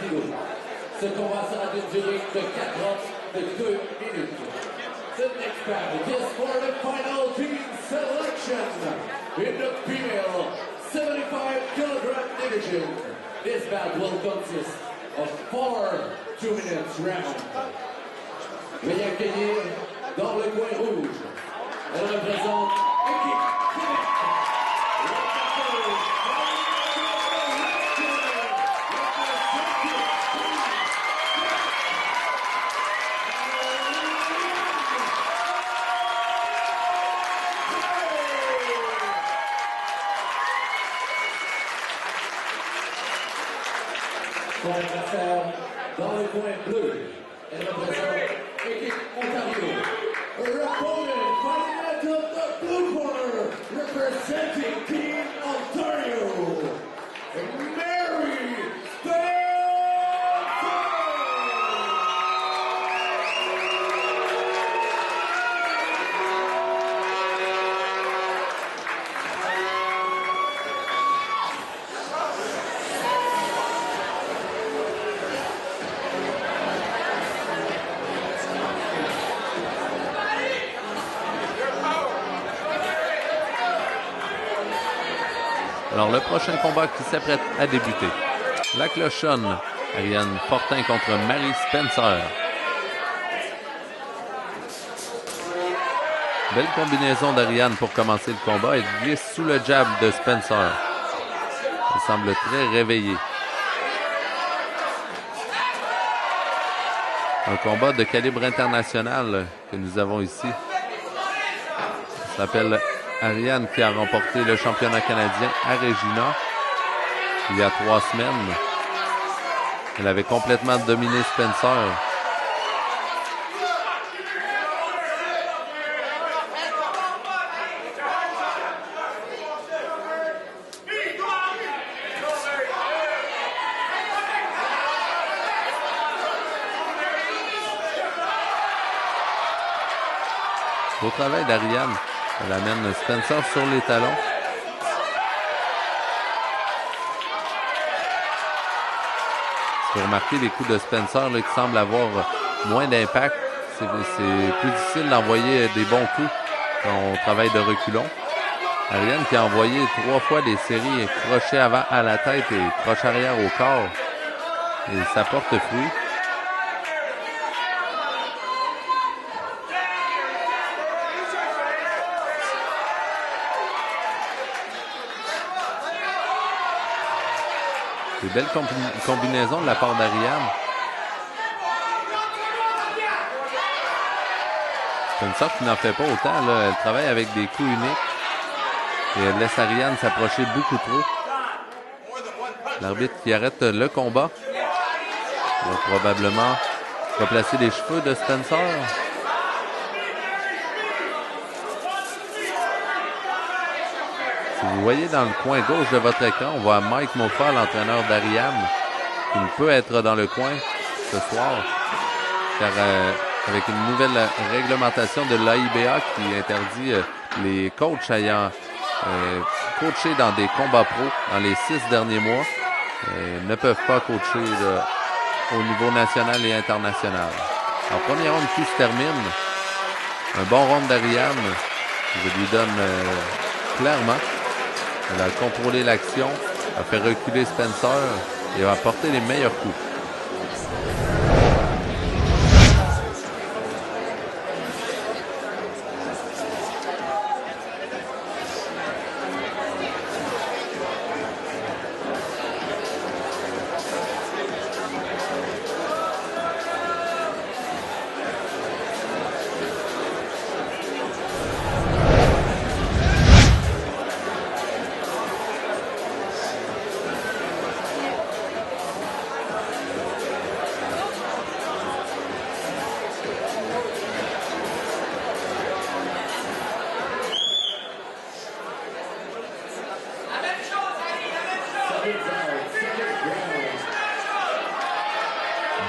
kilos. Ce combat sera d'une durée de 4 rounds de 2 minutes. The next battle is for the final team selection in the female 75-kilogram division. This bout will consist of 4 2-minute rounds. Veuillez accueillir dans le coin rouge. Elle représente l'équipe Québec. Son adversaire dans le coin bleu, elle représente l'équipe Ontario. Her opponent fighting out of the blue corner, representing Team Ontario, Mary Spencer! Alors, le prochain combat qui s'apprête à débuter. La clochonne, Ariane Fortin contre Mary Spencer. Belle combinaison d'Ariane pour commencer le combat. Elle glisse sous le jab de Spencer. Elle semble très réveillée. Un combat de calibre international que nous avons ici. Ça s'appelle Ariane qui a remporté le championnat canadien à Regina il y a 3 semaines. Elle avait complètement dominé Spencer. Au travail d'Ariane, elle amène Spencer sur les talons. Vous remarquez les coups de Spencer là, qui semblent avoir moins d'impact. C'est plus difficile d'envoyer des bons coups quand on travaille de reculons. Ariane qui a envoyé 3 fois des séries crochet avant à la tête et crochet arrière au corps. Et ça porte fruit. Des belles combinaisons de la part d'Ariane. Spencer qui n'en fait pas autant. Là. Elle travaille avec des coups uniques. Et elle laisse Ariane s'approcher beaucoup trop. L'arbitre qui arrête le combat. Il va probablement replacer les cheveux de Spencer. Si vous voyez dans le coin gauche de votre écran, on voit Mike Moffat, l'entraîneur d'Ariane, qui ne peut être dans le coin ce soir, car avec une nouvelle réglementation de l'AIBA qui interdit les coachs ayant coaché dans des combats pro dans les 6 derniers mois, ne peuvent pas coacher au niveau national et international. Alors, premier round qui se termine. Un bon round d'Ariane. Je lui donne clairement. Elle a contrôlé l'action, a fait reculer Spencer et a apporté les meilleurs coups.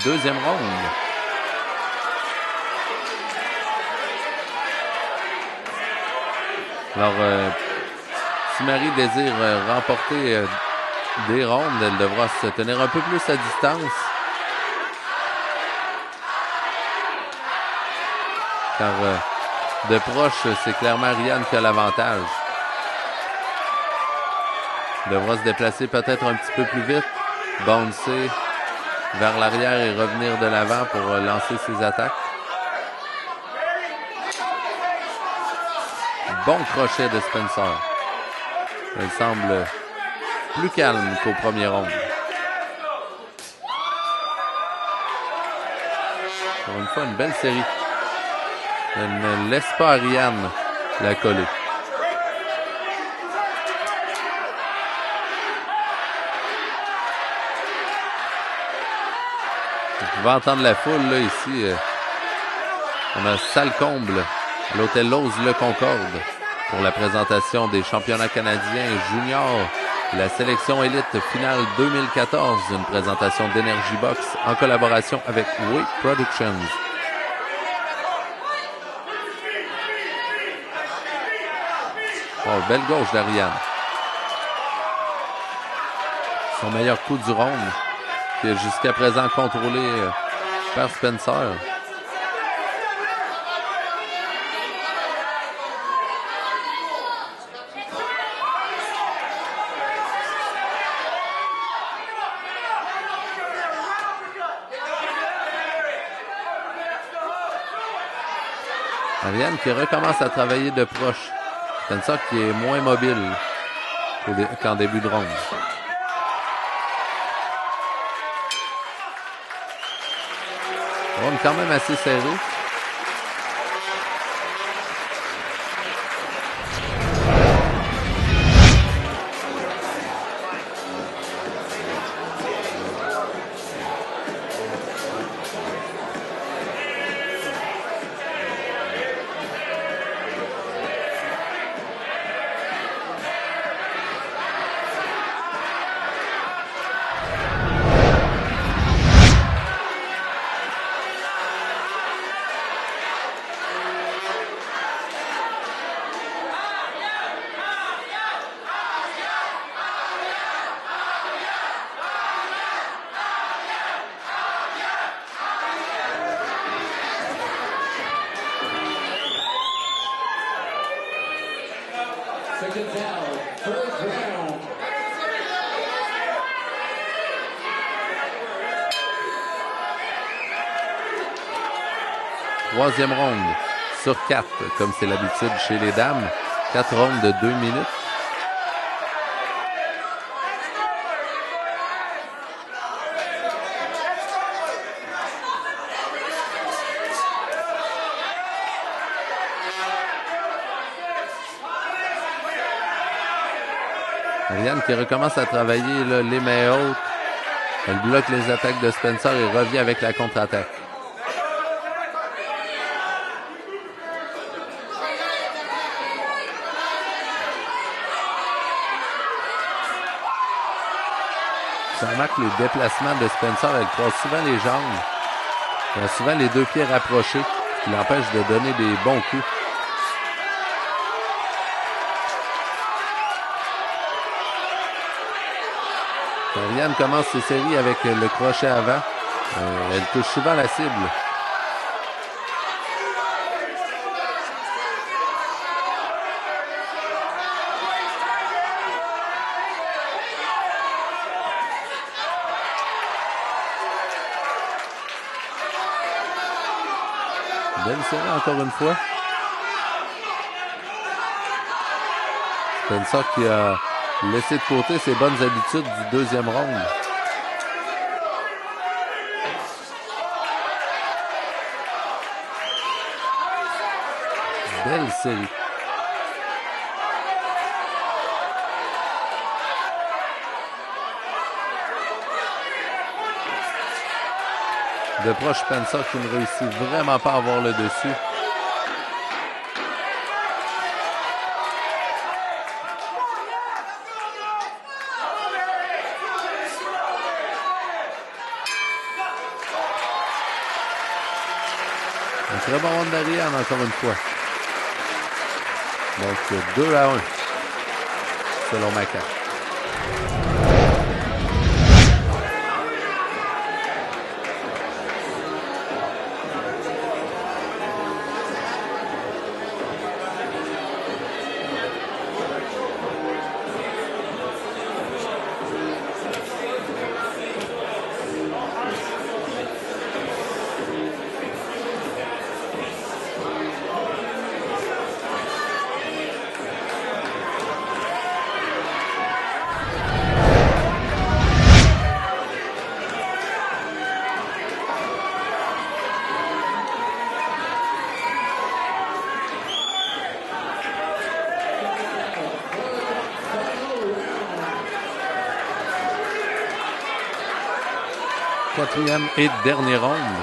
Deuxième round. Alors, si Marie désire remporter des rondes. Elle devra se tenir un peu plus à distance. Car de proche, c'est clairement Ariane qui a l'avantage. Elle devra se déplacer peut-être un petit peu plus vite. Bouncer vers l'arrière et revenir de l'avant pour lancer ses attaques. Bon crochet de Spencer. Elle semble plus calme qu'au premier round. Pour une fois, une belle série. Elle ne laisse pas Ariane la coller. Vous pouvez entendre la foule là ici. On a salle comble à l'hôtel Lowe's Le Concorde pour la présentation des championnats canadiens juniors. La sélection élite finale 2014, une présentation d'Energy Box en collaboration avec Weight Productions. Oh, belle gauche d'Ariane. Son meilleur coup du round, qui est jusqu'à présent contrôlé par Spencer. Ariane qui recommence à travailler de proche. Spencer qui est moins mobile qu'en début de ronde. Ronde quand même assez serré. Second down, third round. Troisième ronde sur 4, comme c'est l'habitude chez les dames. 4 rondes de 2 minutes. Ariane qui recommence à travailler là, les mains hautes. Elle bloque les attaques de Spencer et revient avec la contre-attaque. Ça remarque les déplacements de Spencer. Elle croise souvent les jambes. Elle a souvent les deux pieds rapprochés, ce qui l'empêche de donner des bons coups. Ariane commence ses séries avec le crochet avant. Elle touche souvent la cible. Belle série encore une fois. Spencer qui a laissé de côté ses bonnes habitudes du deuxième round. Belle série. De proche, Spencer qui ne réussit vraiment pas à avoir le dessus. Un très bon round d'Ariane encore une fois. Donc 2-1 selon ma carte. quatrième et dernier round.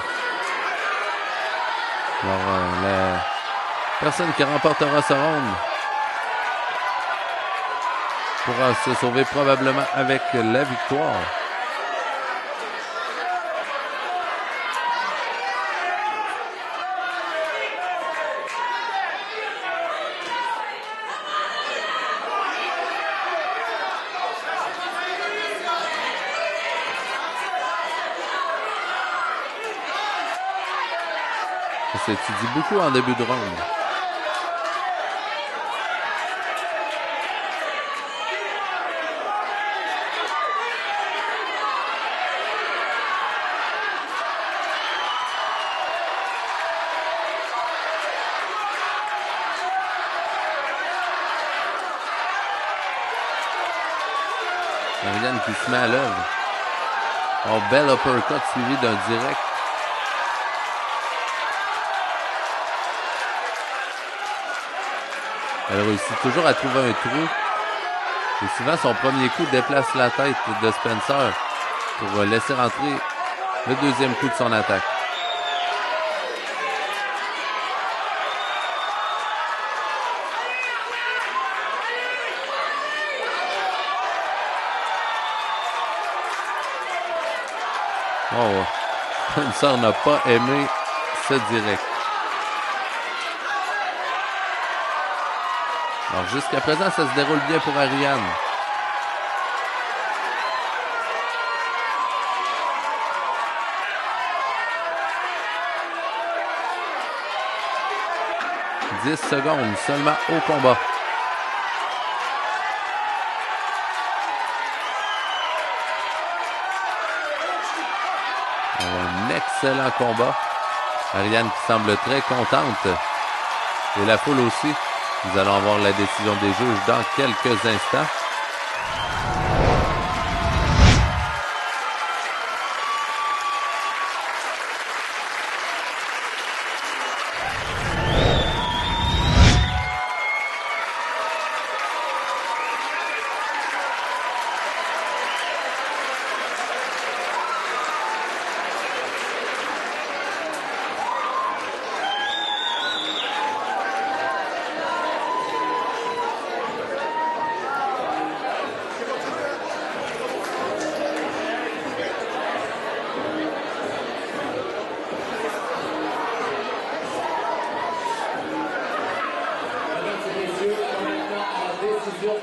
Alors, la personne qui remportera ce round pourra se sauver probablement avec la victoire. Ça s'étudie beaucoup en début de round. Ariane qui se met à l'œuvre. Oh, bel uppercut suivi d'un direct. Elle réussit toujours à trouver un trou. Et souvent, son premier coup déplace la tête de Spencer pour laisser rentrer le deuxième coup de son attaque. Oh, Spencer n'a pas aimé ce direct. Alors jusqu'à présent, ça se déroule bien pour Ariane. « 10 secondes seulement au combat. Un excellent combat. Ariane qui semble très contente. Et la foule aussi. Nous allons avoir la décision des juges dans quelques instants.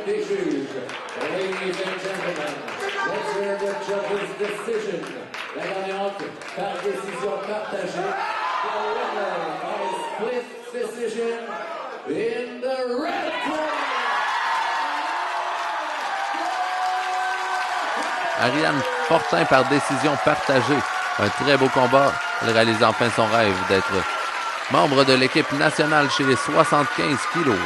Des juges. Ladies and gentlemen, let's hear the judge's decision. La gagnante par décision partagée. The winner by split decision in the red corner. Ariane Fortin par décision partagée. Un très beau combat. Elle réalise enfin son rêve d'être membre de l'équipe nationale chez les 75 kilos.